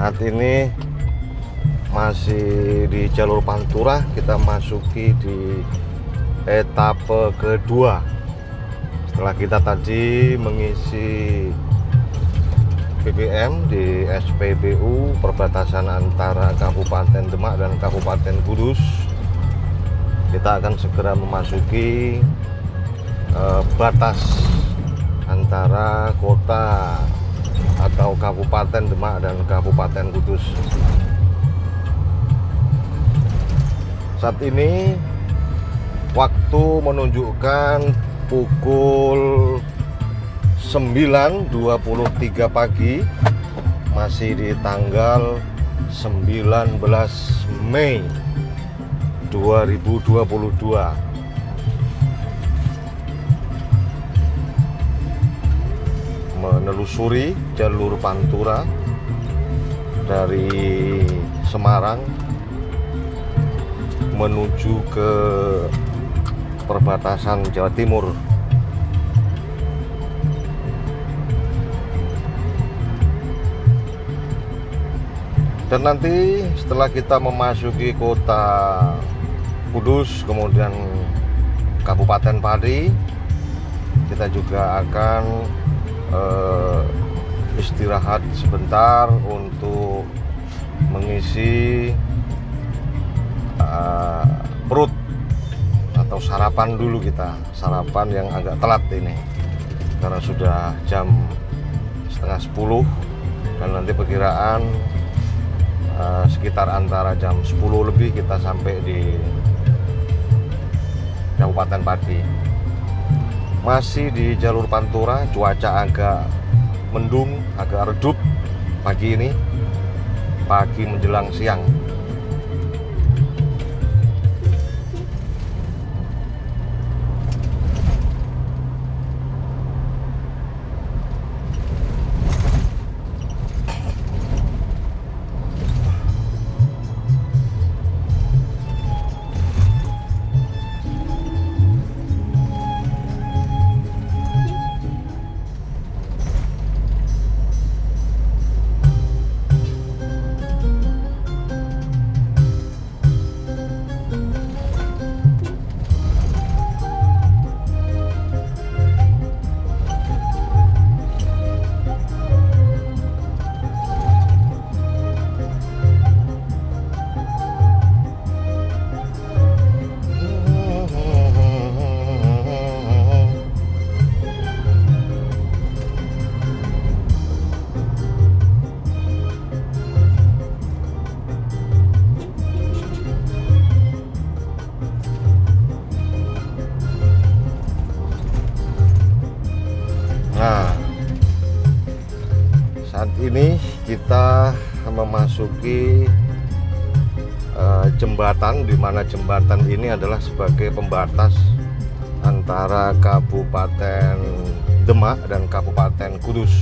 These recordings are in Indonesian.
Saat ini masih di jalur Pantura, kita masuki di etape kedua. Setelah kita tadi mengisi BBM di SPBU perbatasan antara Kabupaten Demak dan Kabupaten Kudus, kita akan segera memasuki batas antara kota atau Kabupaten Demak dan Kabupaten Kudus. Saat ini waktu menunjukkan pukul 9.23 pagi, masih di tanggal 19 Mei 2022. Menelusuri jalur Pantura dari Semarang menuju ke perbatasan Jawa Timur. Dan nanti setelah kita memasuki kota Kudus, kemudian Kabupaten Pati, kita juga akan istirahat sebentar untuk mengisi perut atau sarapan dulu. Kita sarapan yang agak telat ini karena sudah jam setengah 10, dan nanti perkiraan sekitar antara jam 10 lebih kita sampai di Kabupaten Pati. Masih di jalur Pantura, cuaca agak mendung, agak redup pagi ini, pagi menjelang siang. Nah, saat ini kita memasuki jembatan, di mana jembatan ini adalah sebagai pembatas antara Kabupaten Demak dan Kabupaten Kudus.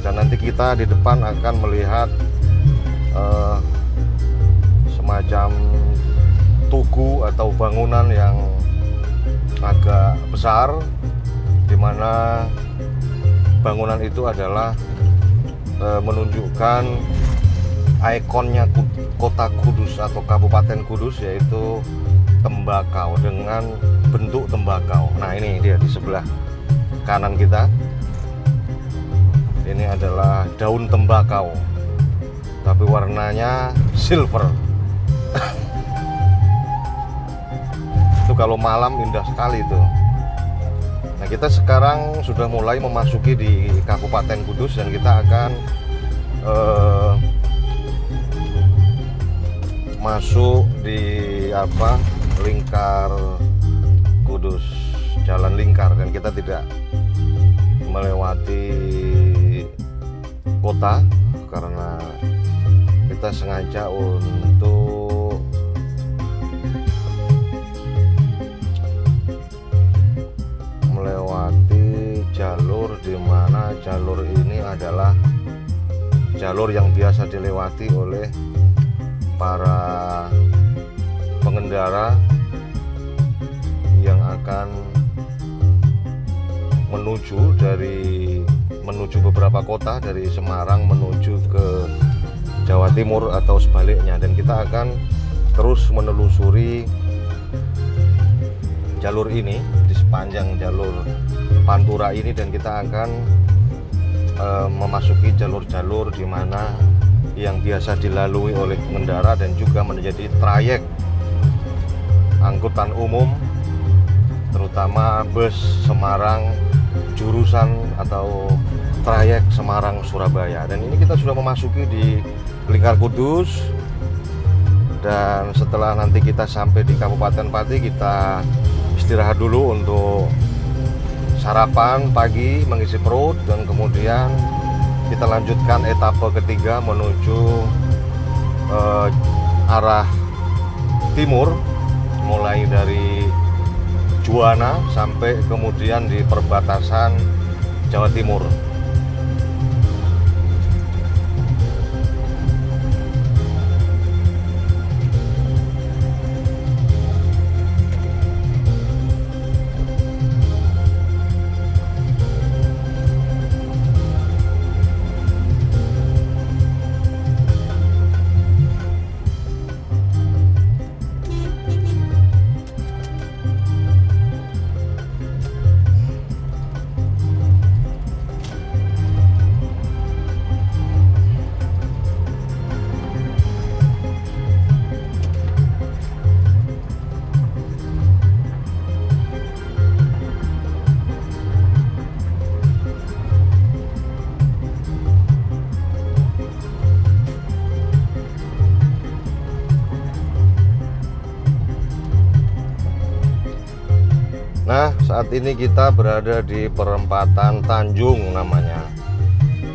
Dan nanti kita di depan akan melihat semacam tugu atau bangunan yang agak besar, di mana bangunan itu adalah menunjukkan ikonnya kota Kudus atau Kabupaten Kudus, yaitu tembakau dengan bentuk tembakau. Nah, ini dia di sebelah kanan kita. Ini adalah daun tembakau, tapi warnanya silver. Itu kalau malam indah sekali itu. Nah, kita sekarang sudah mulai memasuki di Kabupaten Kudus, dan kita akan masuk di lingkar Kudus, jalan lingkar, dan kita tidak melewati kota karena kita sengaja untuk melewati jalur, di mana jalur ini adalah jalur yang biasa dilewati oleh para pengendara yang akan menuju dari menuju beberapa kota dari Semarang menuju ke Jawa Timur atau sebaliknya, dan kita akan terus menelusuri jalur ini di sepanjang jalur Pantura ini, dan kita akan memasuki jalur-jalur di mana yang biasa dilalui oleh pengendara dan juga menjadi trayek angkutan umum, terutama bus Semarang jurusan atau trayek Semarang Surabaya. Dan ini kita sudah memasuki di Lingkar Kudus, dan setelah nanti kita sampai di Kabupaten Pati, kita istirahat dulu untuk sarapan pagi, mengisi perut, dan kemudian kita lanjutkan etape ketiga menuju arah timur, mulai dari Juwana sampai kemudian di perbatasan Jawa Timur. Nah, saat ini kita berada di perempatan Tanjung namanya,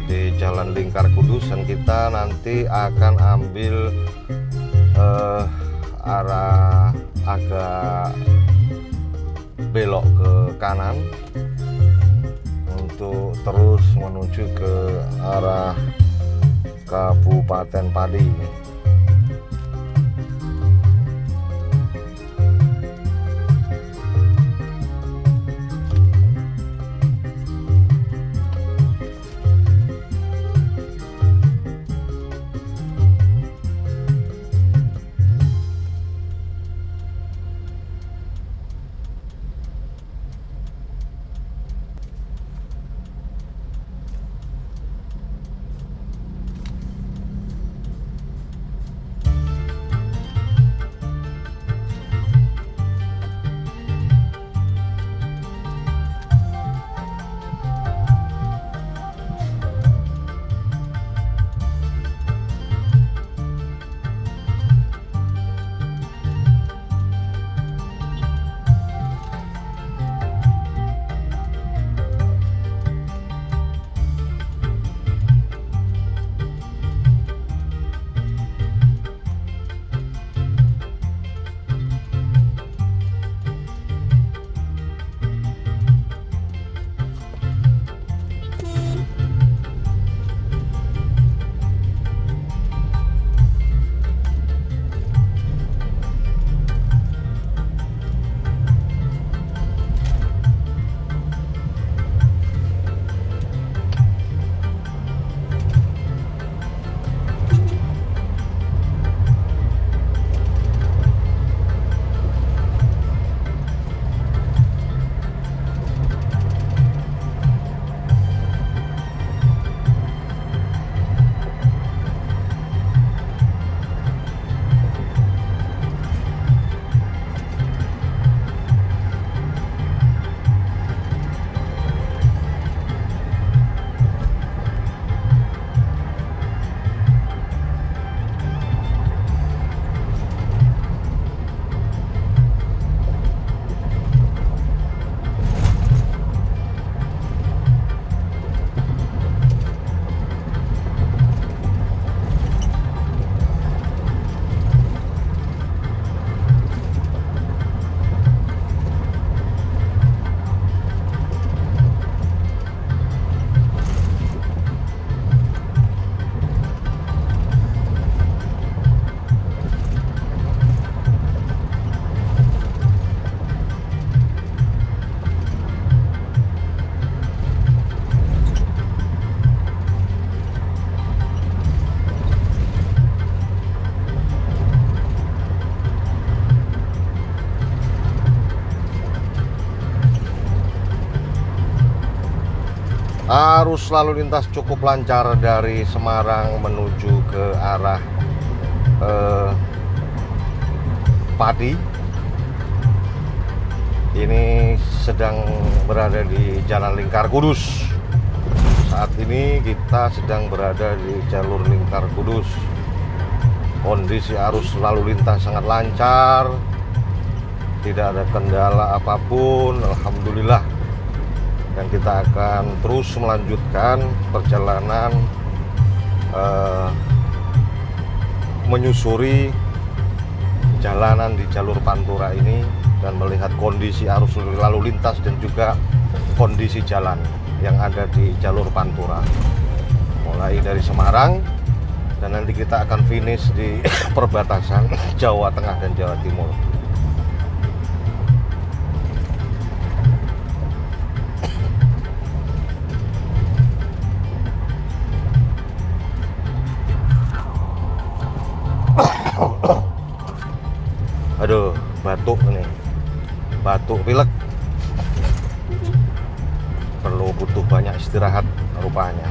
di Jalan Lingkar Kudus, dan kita nanti akan ambil arah agak belok ke kanan untuk terus menuju ke arah Kabupaten Pati. Arus lalu lintas cukup lancar dari Semarang menuju ke arah Pati. Ini sedang berada di Jalan Lingkar Kudus. Saat ini kita sedang berada di jalur Lingkar Kudus. Kondisi arus lalu lintas sangat lancar, tidak ada kendala apapun, alhamdulillah. Dan kita akan terus melanjutkan perjalanan menyusuri jalanan di jalur Pantura ini dan melihat kondisi arus lalu lintas dan juga kondisi jalan yang ada di jalur Pantura, mulai dari Semarang, dan nanti kita akan finish di perbatasan Jawa Tengah dan Jawa Timur. Aduh, batuk nih, batuk pilek, perlu butuh banyak istirahat rupanya.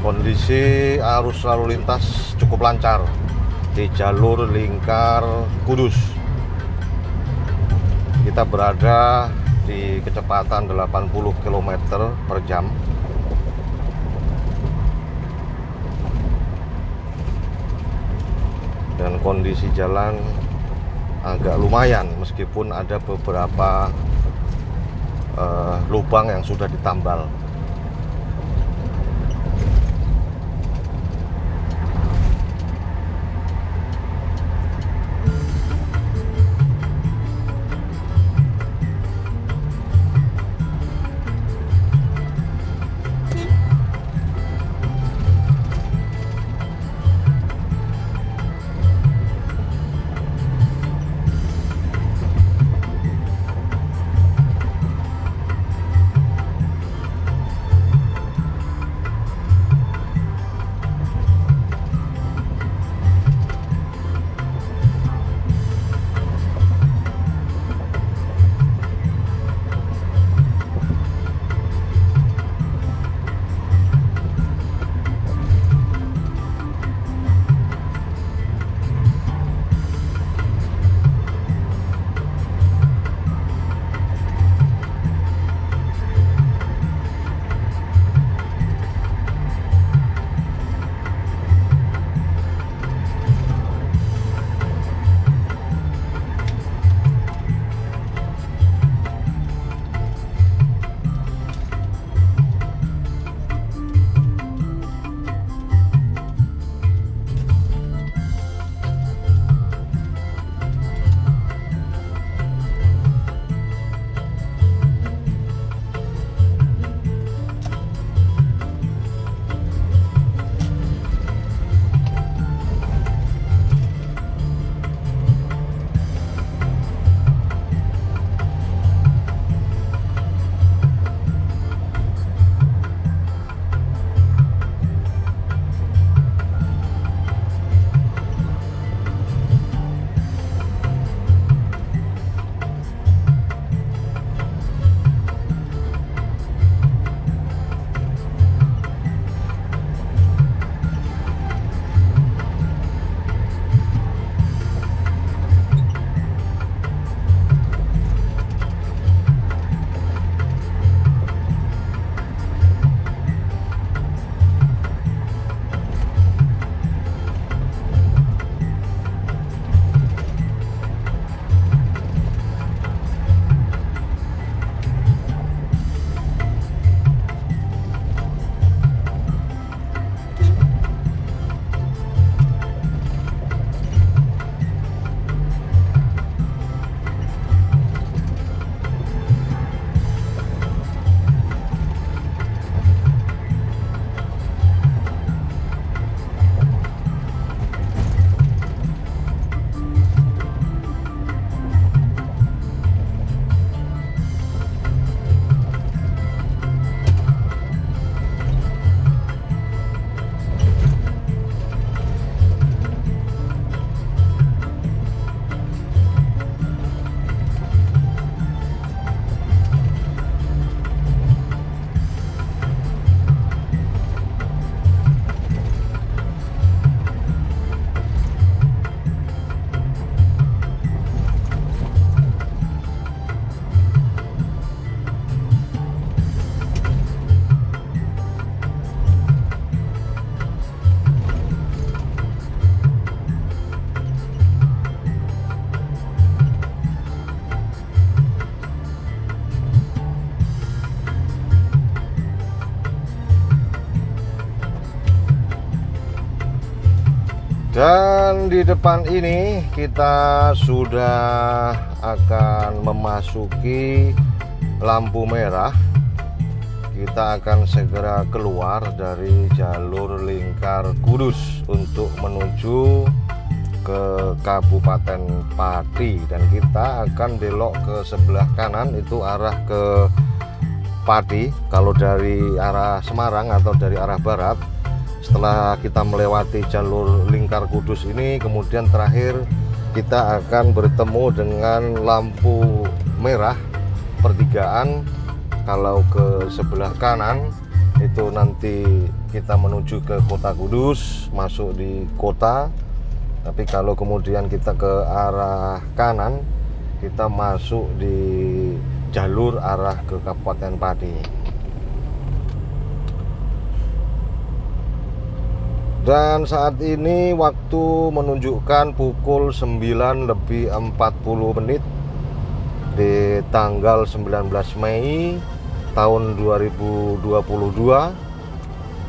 Kondisi arus lalu lintas cukup lancar di jalur Lingkar Kudus. Kita berada di kecepatan 80 km per jam. Dan kondisi jalan agak lumayan meskipun ada beberapa lubang yang sudah ditambal. Dan di depan ini kita sudah akan memasuki lampu merah. Kita akan segera keluar dari jalur Lingkar Kudus untuk menuju ke Kabupaten Pati, dan kita akan belok ke sebelah kanan, itu arah ke Pati. Kalau dari arah Semarang atau dari arah barat, setelah kita melewati jalur Lingkar Kudus ini, kemudian terakhir kita akan bertemu dengan lampu merah pertigaan. Kalau ke sebelah kanan itu nanti kita menuju ke kota Kudus, masuk di kota. Tapi kalau kemudian kita ke arah kanan, kita masuk di jalur arah ke Kabupaten Pati. Dan saat ini waktu menunjukkan pukul 9:40 di tanggal 19 Mei tahun 2022,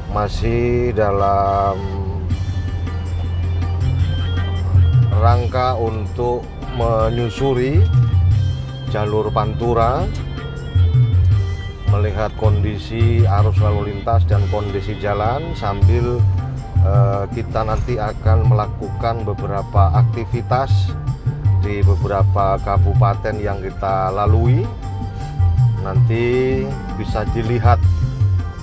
masih dalam rangka untuk menyusuri jalur Pantura, melihat kondisi arus lalu lintas dan kondisi jalan, sambil kita nanti akan melakukan beberapa aktivitas di beberapa kabupaten yang kita lalui. Nanti bisa dilihat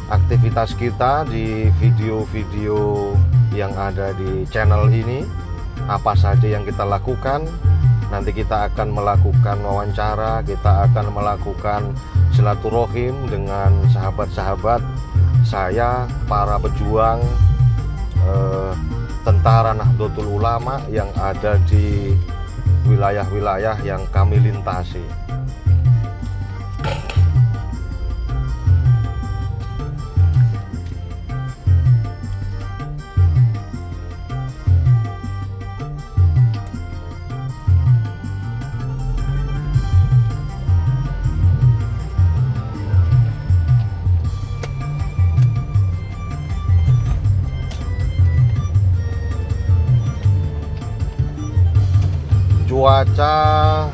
aktivitas kita di video-video yang ada di channel ini, apa saja yang kita lakukan. Nanti kita akan melakukan wawancara, kita akan melakukan silaturahim dengan sahabat-sahabat saya, para pejuang Tentara Nahdlatul Ulama yang ada di wilayah-wilayah yang kami lintasi. Cuaca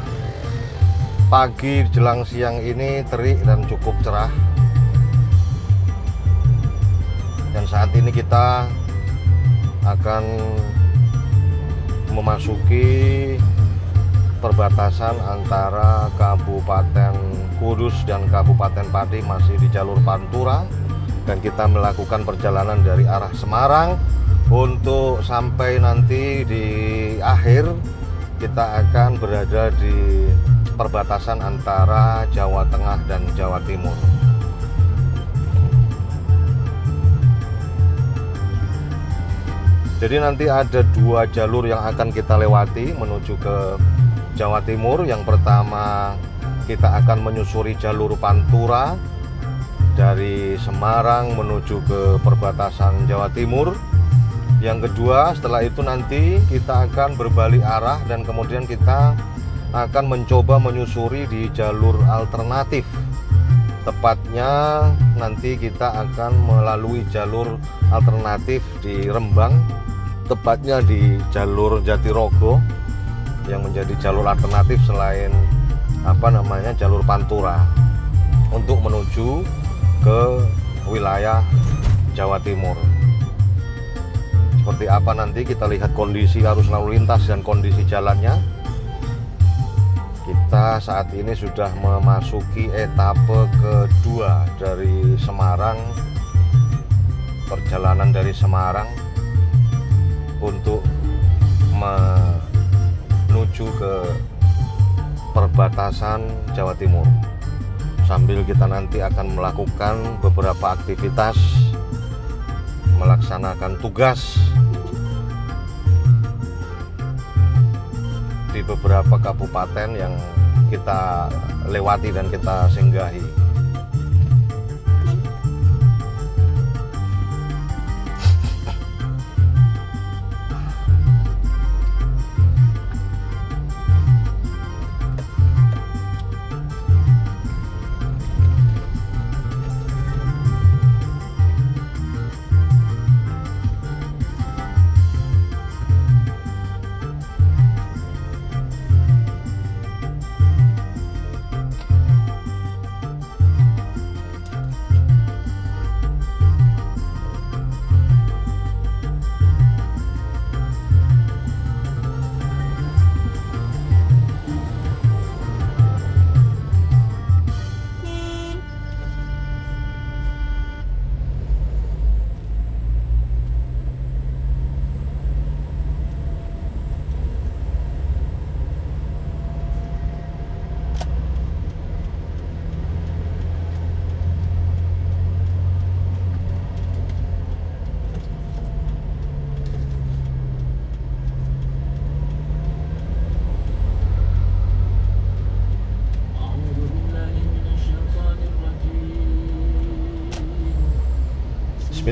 pagi jelang siang ini terik dan cukup cerah. Dan saat ini kita akan memasuki perbatasan antara Kabupaten Kudus dan Kabupaten Pati, masih di jalur Pantura, dan kita melakukan perjalanan dari arah Semarang untuk sampai nanti di akhir kita akan berada di perbatasan antara Jawa Tengah dan Jawa Timur. Jadi nanti ada dua jalur yang akan kita lewati menuju ke Jawa Timur. Yang pertama, kita akan menyusuri jalur Pantura dari Semarang menuju ke perbatasan Jawa Timur. Yang kedua, setelah itu nanti kita akan berbalik arah dan kemudian kita akan mencoba menyusuri di jalur alternatif. Tepatnya nanti kita akan melalui jalur alternatif di Rembang, tepatnya di jalur Jatirogo yang menjadi jalur alternatif selain jalur Pantura, untuk menuju ke wilayah Jawa Timur. Seperti apa nanti kita lihat kondisi arus lalu lintas dan kondisi jalannya. Kita saat ini sudah memasuki etape kedua dari Semarang, perjalanan dari Semarang untuk menuju ke perbatasan Jawa Timur. Sambil kita nanti akan melakukan beberapa aktivitas, melaksanakan tugas di beberapa kabupaten yang kita lewati dan kita singgahi.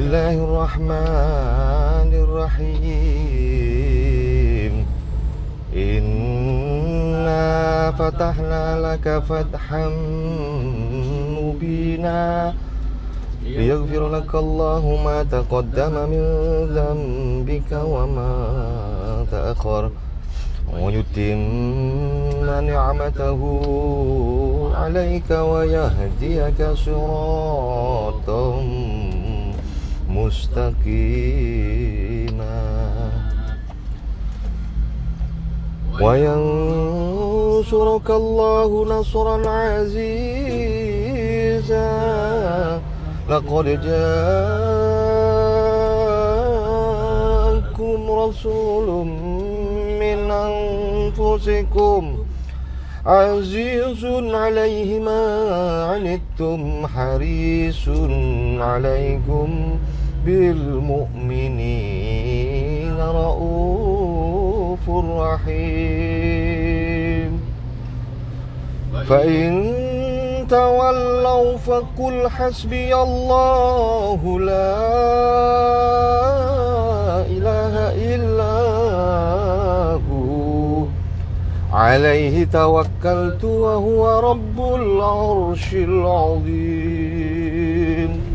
Bismillahirrahmanirrahim. Inna fatahna laka fatham mubina liyaghfir laka Allahu ma taqaddama min dhanbika wa ma ta'akhkhar wa yutimma ni'matahu 'alaika wa yahdiyaka siratan mustaqima wa yansuraka Allahu nasran 'aziza laqad ja'akum rasulun min anfusikum azizun 'alaihi ma 'anittum harisun 'alaikum bil mu'minina raufur rahim. Fa in tawallaw faqul hasbiyallahu la ilaha illa hu alaihi tawakkaltu wa huwa rabbul arshil azim.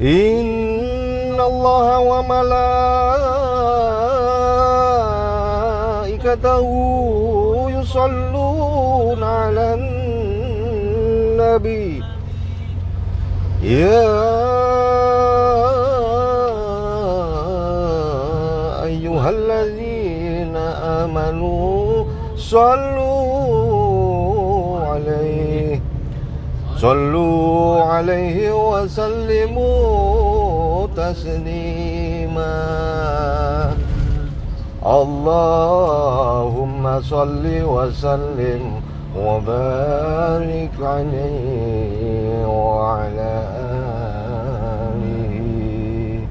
Inna Allaha wa malaikatahu yusalluna 'alan nabi ya ayyuhalladzina amanu sallu 'alaihi wa sallimu taslima. Allahumma salli wa sallim wa barik 'alaihi wa 'ala alihi.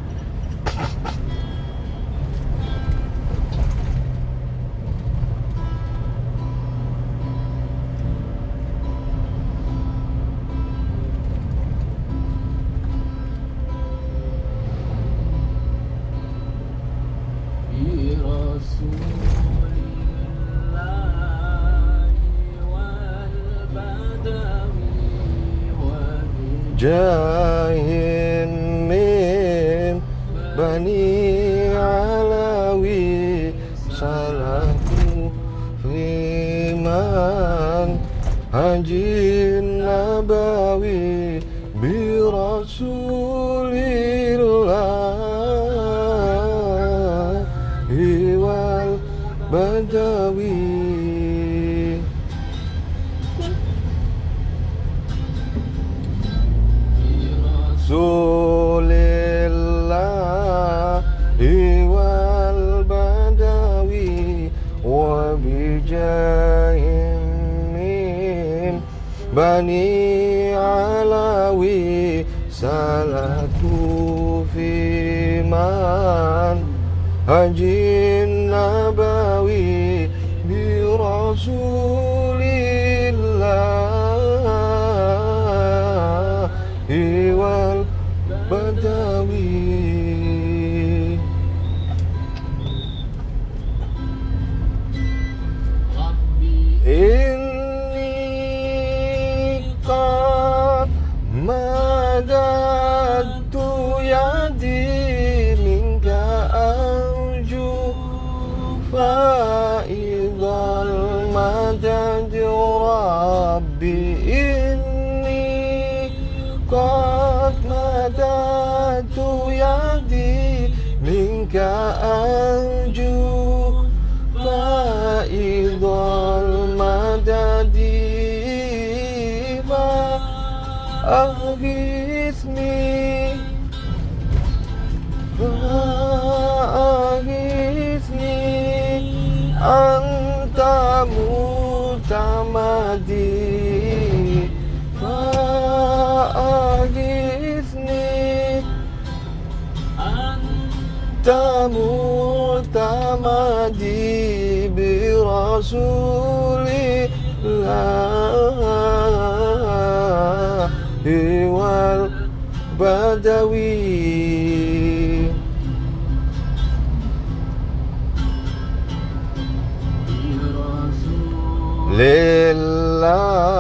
Jahim min bani alawi salatu fiman haji nabawi bi rasulillah wal badawi. Rasulillahi wal badawi wa bijahim min bani alawi salatu fiman hajin nabawi bi rasulillah wal badawi. Inni qad madadtu yadi minka arju faidal madad rabbi. Inni qad madadtu yadi minka arju faidal madadi fa aghithni anta mutamadi fa aghithni anta mutamadi bi rasulillah wal Badawi.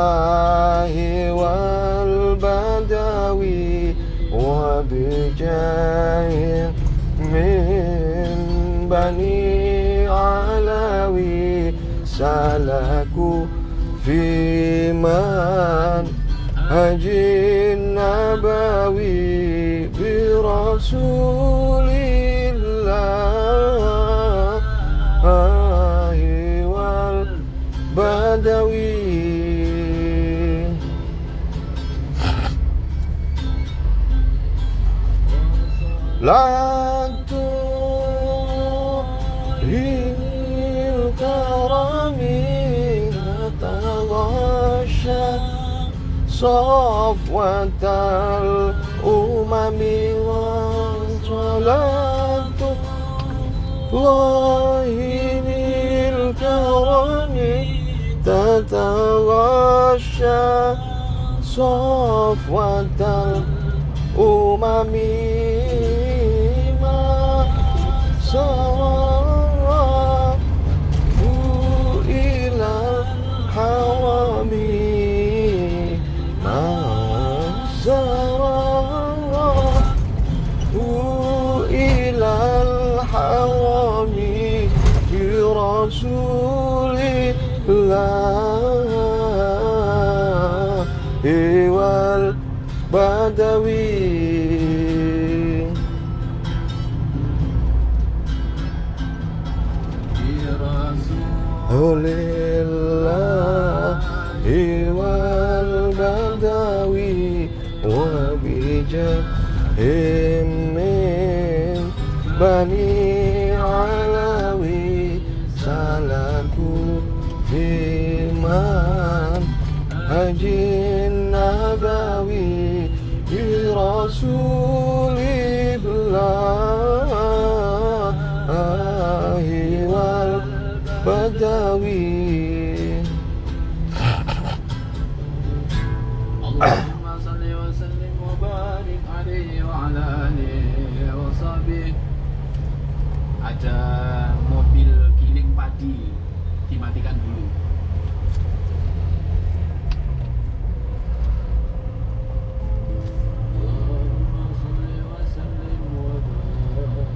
Lillahi wal badawi wa bijahin min bani alawi salaku fi man hajin nabawi bi rasulillah wal badawi. La tuhil karami taghasha safwatal umami wa salatu lahiril karami tataghasha safwatal umami ma sarahu ilal hawami ma sarahu ilal hawami bi rasulillah wal badawi. Lillahi wal badawi wa bijahim min bani alawi salaku fiman hajin nabawi bi rasulillah wal badawi. Allahumma salli wa sallim wa barik alaihi wa ala alihi wa sahbihi. Ada mobil giling padi dimatikan dulu. Allahumma salli wa sallim wa barik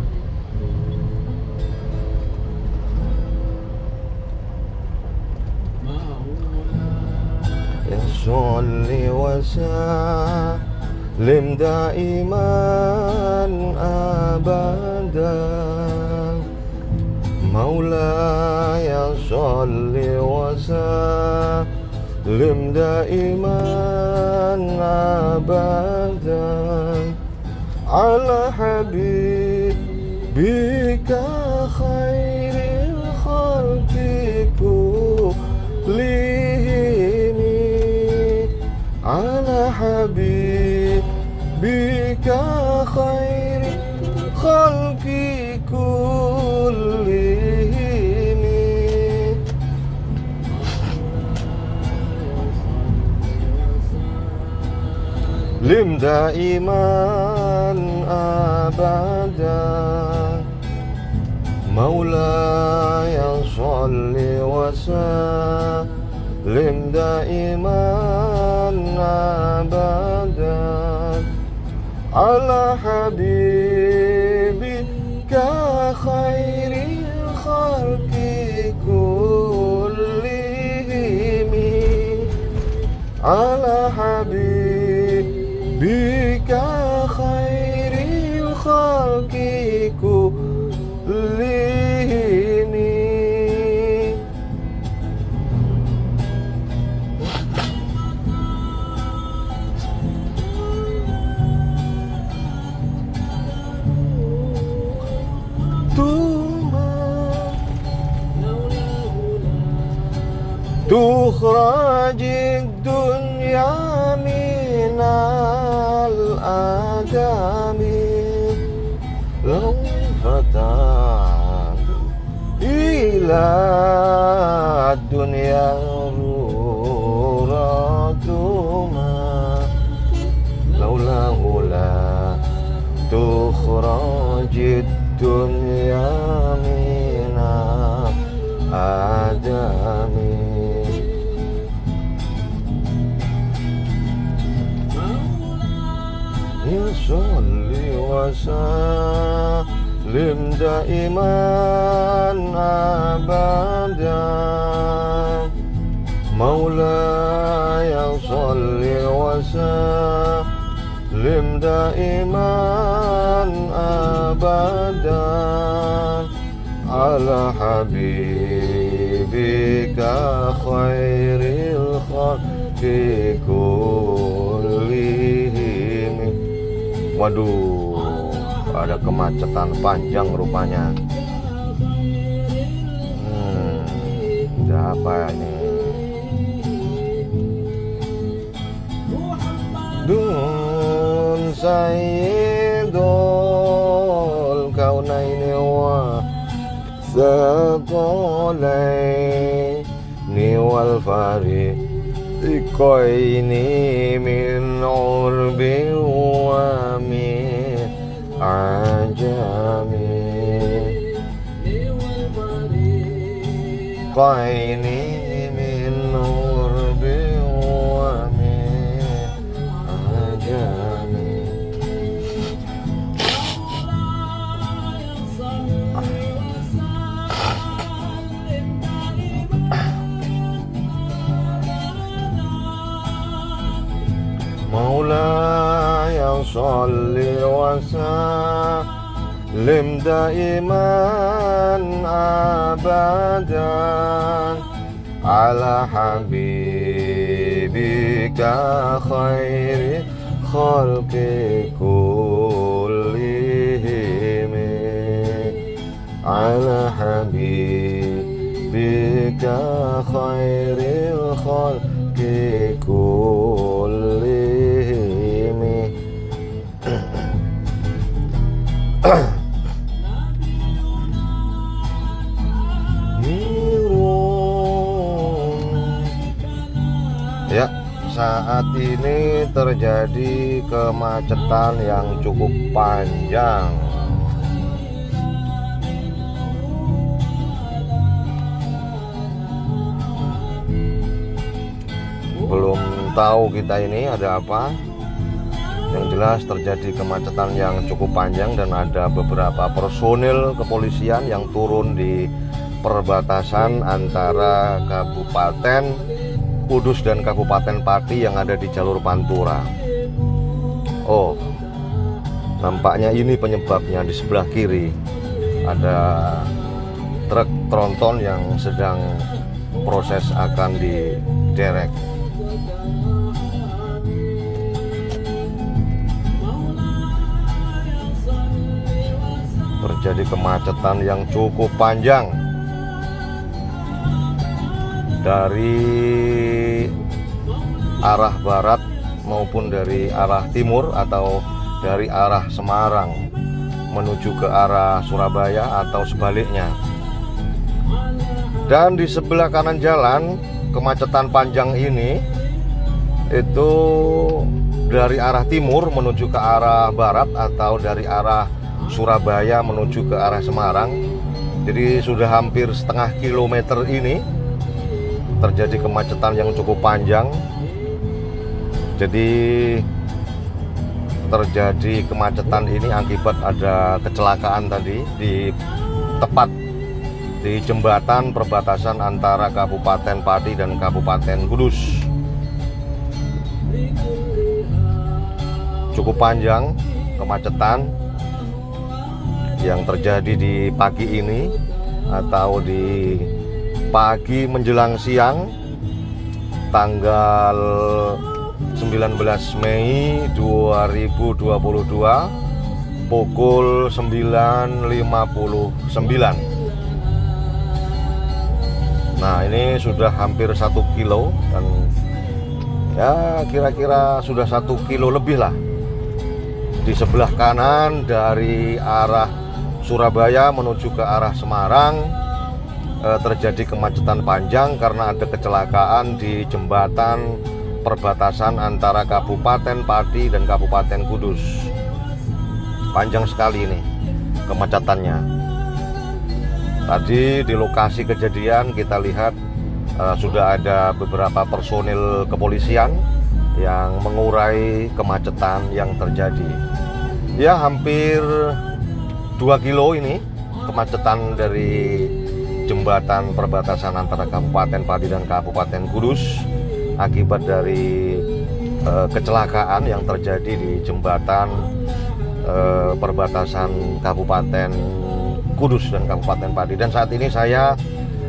Ya sholli wa sallim daiman abadan Maulaya sholli wa sallim daiman abadan ala habibika khairil khalqi kullihim ala habibika khairil khalqi kullihim lim daiman abadan Maulaya sholli wa sallim daiman abadan ala habibika khairil khalqi kullihim ala habibika khairil khalqi kullihim. تخرج الدنيا من الآدم لو فتحت إلى الدنيا روراتما لولا najid dunya minal adami. Ya sholli wa sallim daiman abadan Maulaya sholli wa sallim daiman abadan ala habibika khairil khalqi kullihim. Waduh, ada kemacetan panjang rupanya. Apa ini? Dun sayyidul kaunaini wa thaqalaini wal fariqaini min urbi wa min ajami. Qaini min urbi wa min ajami. Maulaya sholli wa sallim daiman abadan ala habibika khairi khalqi kullihim. Ala habibika khairil khalqi kullihim. Ya, saat ini terjadi kemacetan yang cukup panjang. Belum tahu kita ini ada apa. Yang jelas terjadi kemacetan yang cukup panjang dan ada beberapa personil kepolisian yang turun di perbatasan antara Kabupaten Kudus dan Kabupaten Pati yang ada di jalur Pantura. Oh, nampaknya ini penyebabnya. Di sebelah kiri ada truk tronton yang sedang proses akan diderek. Terjadi kemacetan yang cukup panjang dari arah barat maupun dari arah timur atau dari arah Semarang menuju ke arah Surabaya atau sebaliknya. Dan di sebelah kanan jalan kemacetan panjang ini itu dari arah timur menuju ke arah barat atau dari arah Surabaya menuju ke arah Semarang. Jadi sudah hampir setengah kilometer ini terjadi kemacetan yang cukup panjang. Jadi terjadi kemacetan ini akibat ada kecelakaan tadi tepat di jembatan perbatasan antara Kabupaten Pati dan Kabupaten Kudus. Cukup panjang kemacetan yang terjadi di pagi ini atau di pagi menjelang siang tanggal 19 Mei 2022 pukul 9.59. Nah, ini sudah hampir 1 kilo dan ya kira-kira sudah 1 kilo lebih lah. Di sebelah kanan dari arah Surabaya menuju ke arah Semarang terjadi kemacetan panjang karena ada kecelakaan di jembatan perbatasan antara Kabupaten Pati dan Kabupaten Kudus. Panjang sekali ini. kemacetannya. Tadi di lokasi kejadian kita lihat sudah ada beberapa personil kepolisian yang mengurai kemacetan yang terjadi. Ya, hampir 2 kilo ini kemacetan dari jembatan perbatasan antara Kabupaten Pati dan Kabupaten Kudus akibat dari kecelakaan yang terjadi di jembatan perbatasan Kabupaten Kudus dan Kabupaten Pati. Dan saat ini saya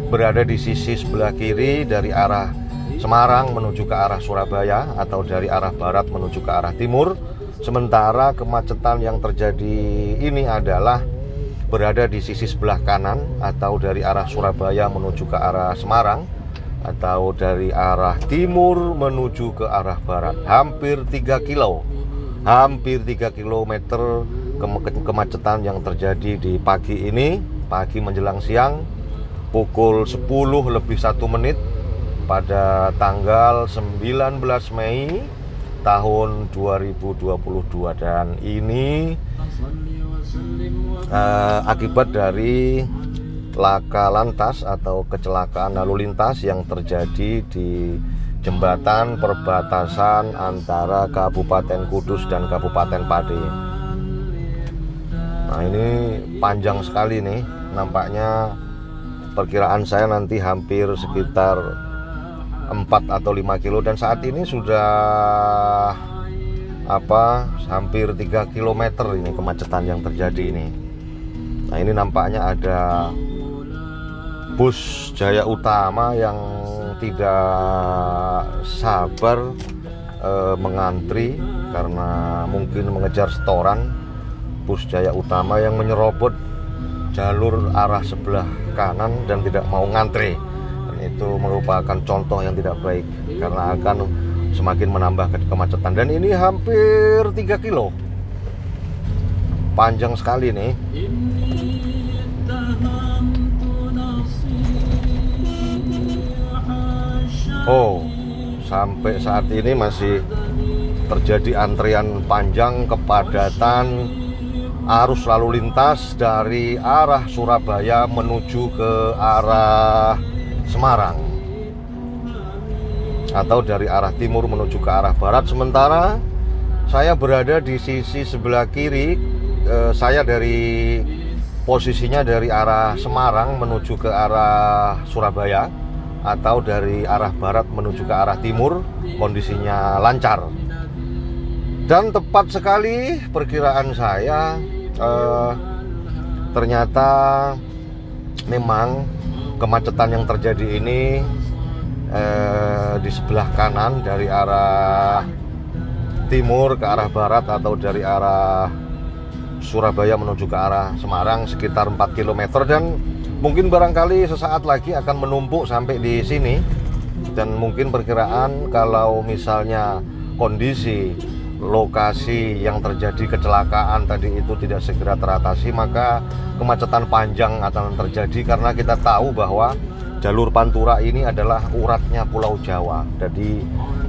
berada di sisi sebelah kiri dari arah Semarang menuju ke arah Surabaya atau dari arah barat menuju ke arah timur. Sementara kemacetan yang terjadi ini adalah berada di sisi sebelah kanan atau dari arah Surabaya menuju ke arah Semarang atau dari arah timur menuju ke arah barat. Hampir 3 km kemacetan yang terjadi di pagi ini, pagi menjelang siang, pukul 10:01 pada tanggal 19 Mei tahun 2022. Dan ini akibat dari laka lantas atau kecelakaan lalu lintas yang terjadi di jembatan perbatasan antara Kabupaten Kudus dan Kabupaten Pati. Nah, ini panjang sekali nih, nampaknya perkiraan saya nanti hampir sekitar 4 atau 5 kilo, dan saat ini sudah hampir 3 km ini kemacetan yang terjadi ini. Nah, ini nampaknya ada bus Jaya Utama yang tidak sabar mengantri karena mungkin mengejar setoran. Bus Jaya Utama yang menyerobot jalur arah sebelah kanan dan tidak mau ngantri. Dan itu merupakan contoh yang tidak baik karena akan semakin menambah kemacetan. Dan ini hampir 3 kilo, panjang sekali nih. Oh, sampai saat ini masih terjadi antrian panjang, kepadatan arus lalu lintas dari arah Surabaya menuju ke arah Semarang atau dari arah timur menuju ke arah barat. Sementara saya berada di sisi sebelah kiri, saya dari posisinya dari arah Semarang menuju ke arah Surabaya atau dari arah barat menuju ke arah timur, kondisinya lancar. Dan tepat sekali perkiraan saya, ternyata memang kemacetan yang terjadi ini di sebelah kanan dari arah timur ke arah barat atau dari arah Surabaya menuju ke arah Semarang sekitar 4 km, dan mungkin barangkali sesaat lagi akan menumpuk sampai di sini. Dan mungkin perkiraan kalau misalnya kondisi lokasi yang terjadi kecelakaan tadi itu tidak segera teratasi, maka kemacetan panjang akan terjadi karena kita tahu bahwa jalur Pantura ini adalah uratnya Pulau Jawa.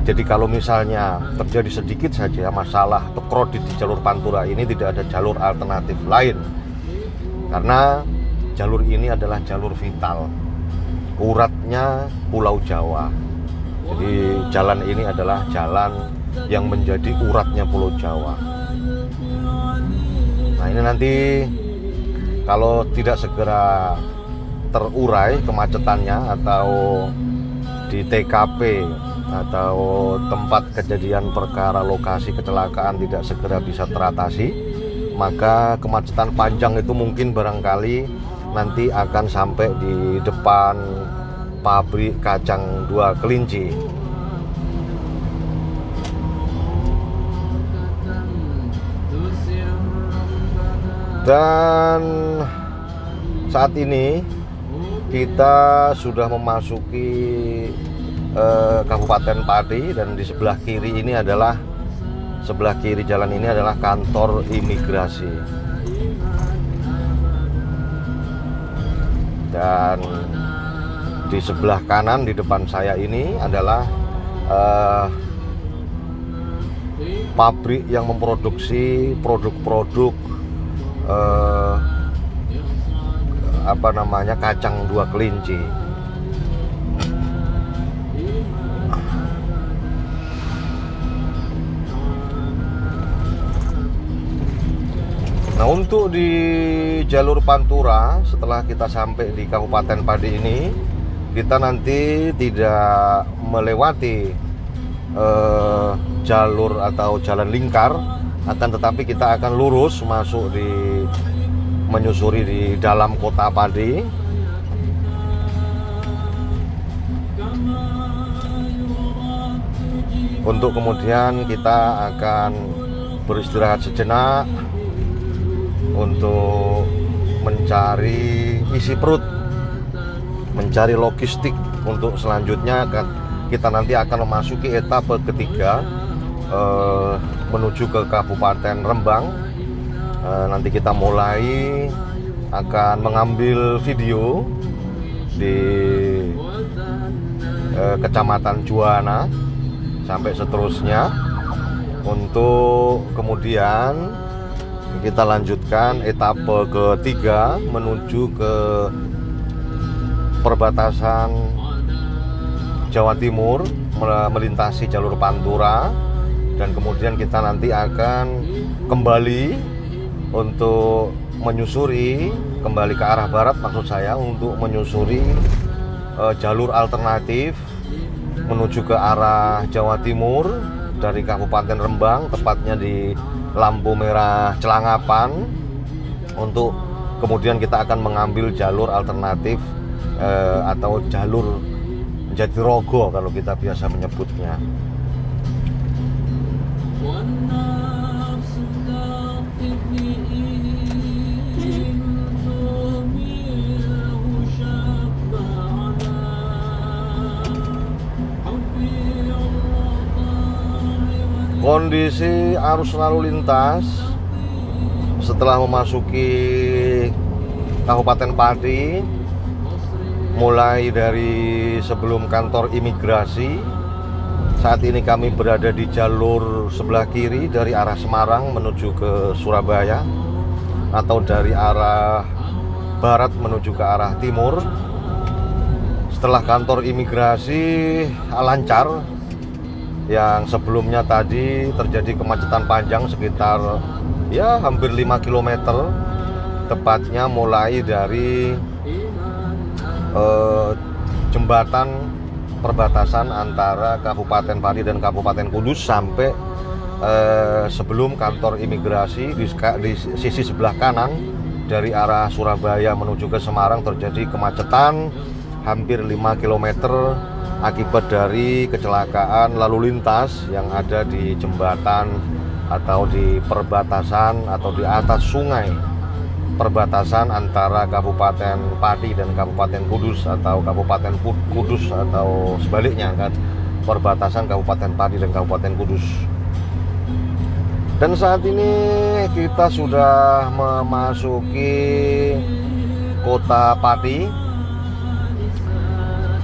Jadi kalau misalnya terjadi sedikit saja masalah atau krodit di jalur Pantura ini, tidak ada jalur alternatif lain karena jalur ini adalah jalur vital, uratnya Pulau Jawa. Jadi jalan ini adalah jalan yang menjadi uratnya Pulau Jawa. Nah, ini nanti kalau tidak segera terurai kemacetannya atau di TKP atau tempat kejadian perkara lokasi kecelakaan tidak segera bisa teratasi, maka kemacetan panjang itu mungkin barangkali nanti akan sampai di depan pabrik kacang 2 Kelinci. Dan saat ini kita sudah memasuki Kabupaten Pati, dan di sebelah kiri ini adalah jalan ini adalah kantor imigrasi. Dan di sebelah kanan di depan saya ini adalah pabrik yang memproduksi produk-produk kacang dua kelinci. Nah, untuk di jalur Pantura, setelah kita sampai di Kabupaten Pati ini, kita nanti tidak melewati jalur atau jalan lingkar, akan tetapi kita akan lurus masuk menyusuri di dalam kota Pati. Untuk kemudian kita akan beristirahat sejenak untuk mencari isi perut, mencari logistik untuk selanjutnya. Kita nanti akan memasuki etape ketiga menuju ke Kabupaten Rembang. Nanti kita mulai akan mengambil video di Kecamatan Juwana sampai seterusnya, untuk kemudian kita lanjutkan etape ketiga menuju ke perbatasan Jawa Timur, melintasi jalur Pantura, dan kemudian kita nanti akan kembali untuk menyusuri kembali ke arah barat, maksud saya untuk menyusuri jalur alternatif menuju ke arah Jawa Timur dari Kabupaten Rembang, tepatnya di lampu merah Celangapan, untuk kemudian kita akan mengambil jalur alternatif atau jalur Jatirogo kalau kita biasa menyebutnya. Kondisi arus lalu lintas setelah memasuki Kabupaten Pati, mulai dari sebelum kantor imigrasi. Saat ini kami berada di jalur sebelah kiri dari arah Semarang menuju ke Surabaya, atau dari arah barat menuju ke arah timur. Setelah kantor imigrasi lancar, yang sebelumnya tadi terjadi kemacetan panjang sekitar hampir 5 km, tepatnya mulai dari jembatan perbatasan antara Kabupaten Pati dan Kabupaten Kudus sampai sebelum kantor imigrasi di sisi sebelah kanan dari arah Surabaya menuju ke Semarang terjadi kemacetan hampir 5 km akibat dari kecelakaan lalu lintas yang ada di jembatan atau di perbatasan atau di atas sungai perbatasan antara Kabupaten Pati dan Kabupaten Kudus, atau Kabupaten Kudus atau sebaliknya kan, perbatasan Kabupaten Pati dan Kabupaten Kudus. Dan saat ini kita sudah memasuki kota Pati,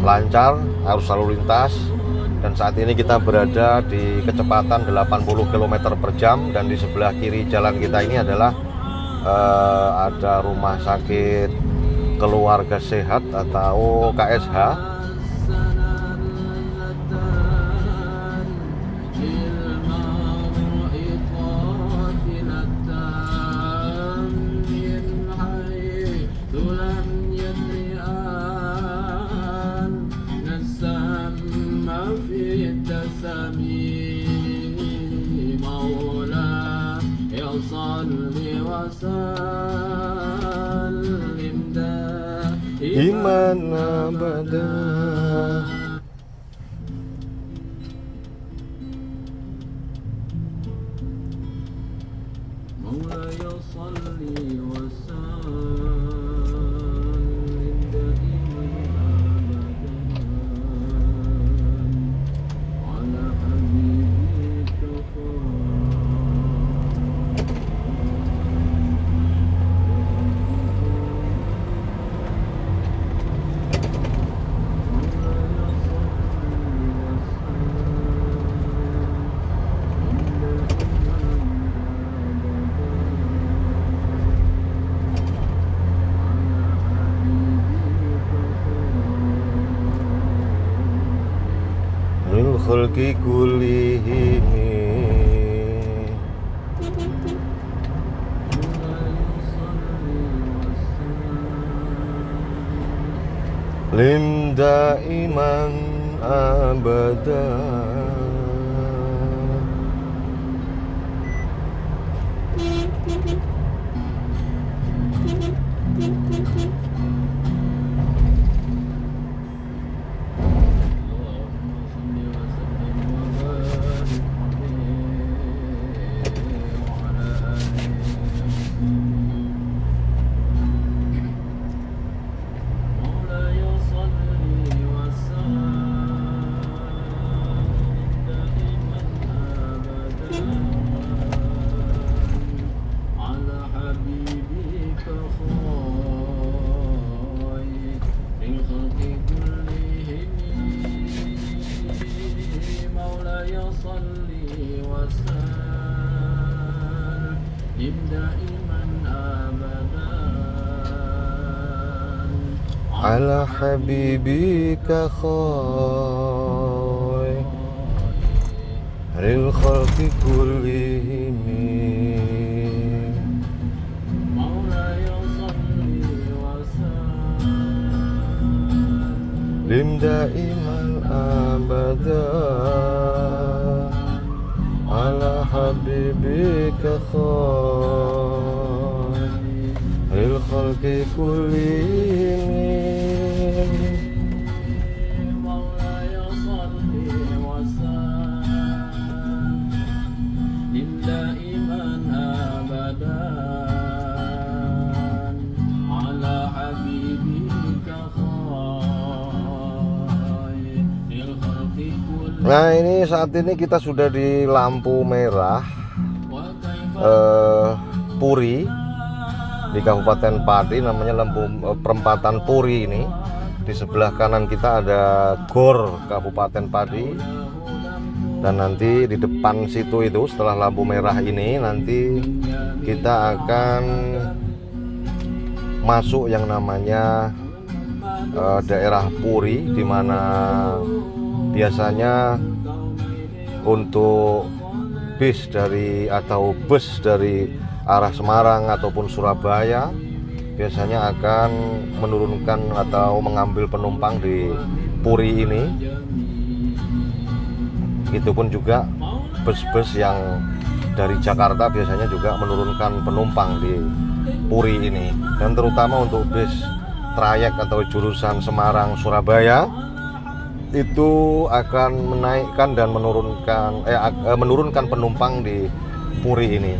lancar arus lalu lintas, dan saat ini kita berada di kecepatan 80 km per jam, dan di sebelah kiri jalan kita ini adalah ada rumah sakit keluarga sehat atau KSH. Imana bada Maulaya salli wa sallim daiman abadan ala habibika khalqi kullihim lim daiman abada. Ala habibika khairil khalqi kullihim lim daiman abada. Ala habibika khairil khalqi kullihim Nah, ini saat ini kita sudah di lampu merah Puri di Kabupaten Pati, namanya lampu perempatan Puri ini. Di sebelah kanan kita ada GOR Kabupaten Pati, dan nanti di depan situ itu setelah lampu merah ini nanti kita akan masuk yang namanya daerah Puri, di mana biasanya untuk bis dari arah Semarang ataupun Surabaya biasanya akan menurunkan atau mengambil penumpang di Puri ini. Itu pun juga bus-bus yang dari Jakarta biasanya juga menurunkan penumpang di Puri ini, dan terutama untuk bis trayek atau jurusan Semarang Surabaya itu akan menaikkan dan menurunkan penumpang di Puri ini.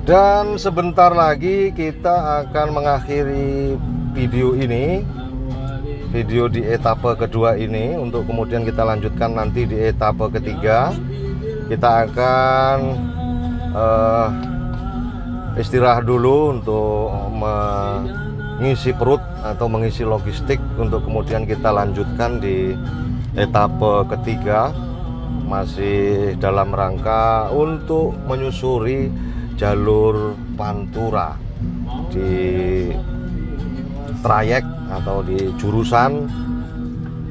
Dan sebentar lagi kita akan mengakhiri video ini, video di etape kedua ini, untuk kemudian kita lanjutkan nanti di etape ketiga. Kita akan istirahat dulu untuk mengisi perut atau mengisi logistik, untuk kemudian kita lanjutkan di etape ketiga, masih dalam rangka untuk menyusuri jalur Pantura di trayek atau di jurusan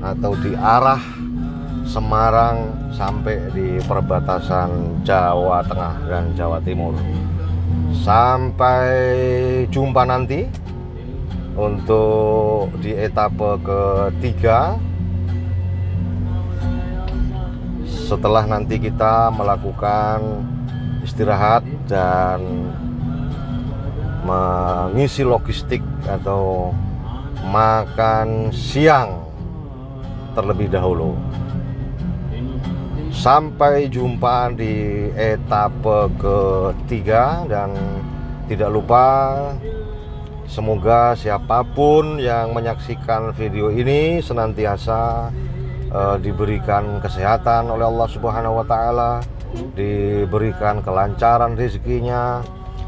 atau di arah Semarang sampai di perbatasan Jawa Tengah dan Jawa Timur. Sampai jumpa nanti untuk di etape ketiga, setelah nanti kita melakukan istirahat dan mengisi logistik atau makan siang terlebih dahulu. Sampai jumpa di etape ketiga, dan tidak lupa Semoga siapapun yang menyaksikan video ini senantiasa diberikan kesehatan oleh Allah Subhanahu wa Ta'ala, diberikan kelancaran rezekinya,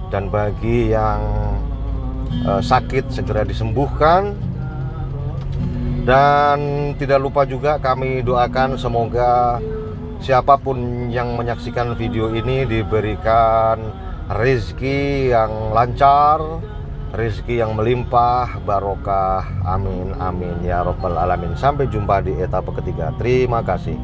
dan bagi yang sakit segera disembuhkan. Dan tidak lupa juga kami doakan semoga siapapun yang menyaksikan video ini diberikan rezeki yang lancar, rezeki yang melimpah, barokah, amin amin ya robbal alamin. Sampai jumpa di etapa ketiga. Terima kasih.